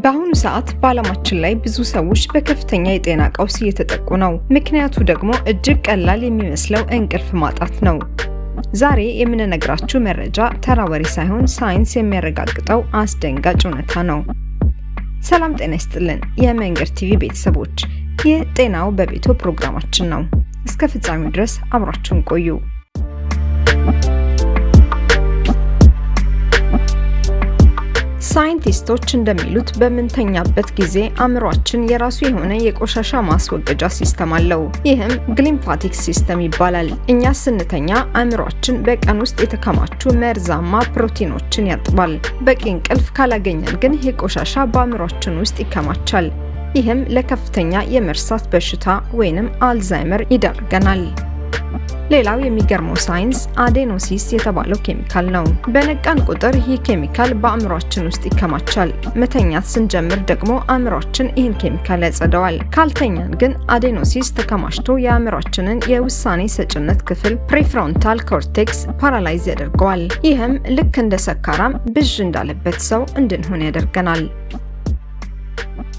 በአሁኑ ሰዓት በዓለማችን ላይ ብዙ ሰዎች በከፍተኛ የጤና ቀውስ እየተጠቁ ነው። ምክንያቱ ደግሞ እጅግ ቀላል የሚመስለው እንቅልፍ ማጣት ነው። ዛሬ የምንነግራችሁ መረጃ ተራ ወሬ ሳይሆን ሳይንስ የሚያረጋግጠው አስደንጋጭ እውነታ ነው። ሰላም ጤና ይስጥልን የመንገድ ቲቪ ቤተሰቦች፣ ይህ ጤናው በቤቶ ፕሮግራማችን ነው። እስከ ፍጻሜው ድረስ አብራችሁን ቆዩ። ሳይንቲስቶች እንደሚሉት በምንተኛበት ጊዜ አእምሯችን የራሱ የሆነ የቆሻሻ ማስወገጃ ሲስተም አለው። ይህም ግሊምፋቲክ ሲስተም ይባላል። እኛ ስንተኛ አእምሯችን በቀን ውስጥ የተከማቹ መርዛማ ፕሮቲኖችን ያጥባል። በቂ እንቅልፍ ካላገኘን ግን ይህ ቆሻሻ በአእምሯችን ውስጥ ይከማቻል። ይህም ለከፍተኛ የመርሳት በሽታ ወይንም አልዛይመር ይዳርገናል። ሌላው የሚገርመው ሳይንስ አዴኖሲስ የተባለው ኬሚካል ነው። በነቃን ቁጥር ይህ ኬሚካል በአእምሯችን ውስጥ ይከማቻል። መተኛት ስንጀምር ደግሞ አእምሯችን ይህን ኬሚካል ያጸደዋል። ካልተኛን ግን አዴኖሲስ ተከማችቶ የአእምሯችንን የውሳኔ ሰጭነት ክፍል ፕሪፍሮንታል ኮርቴክስ ፓራላይዝ ያደርገዋል። ይህም ልክ እንደ ሰካራም ብዥ እንዳለበት ሰው እንድንሆን ያደርገናል።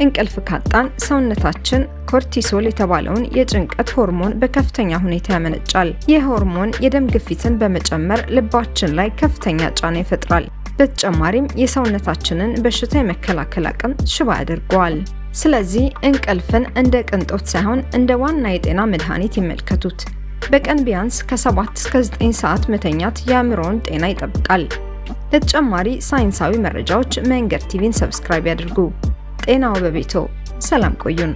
እንቅልፍ ካጣን ሰውነታችን ኮርቲሶል የተባለውን የጭንቀት ሆርሞን በከፍተኛ ሁኔታ ያመነጫል። ይህ ሆርሞን የደም ግፊትን በመጨመር ልባችን ላይ ከፍተኛ ጫና ይፈጥራል። በተጨማሪም የሰውነታችንን በሽታ የመከላከል አቅም ሽባ ያደርገዋል። ስለዚህ እንቅልፍን እንደ ቅንጦት ሳይሆን እንደ ዋና የጤና መድኃኒት ይመልከቱት። በቀን ቢያንስ ከ7 እስከ 9 ሰዓት መተኛት የአእምሮን ጤና ይጠብቃል። ለተጨማሪ ሳይንሳዊ መረጃዎች መንገድ ቲቪን ሰብስክራይብ ያድርጉ። ጤናው በቤቶ። ሰላም ቆዩን።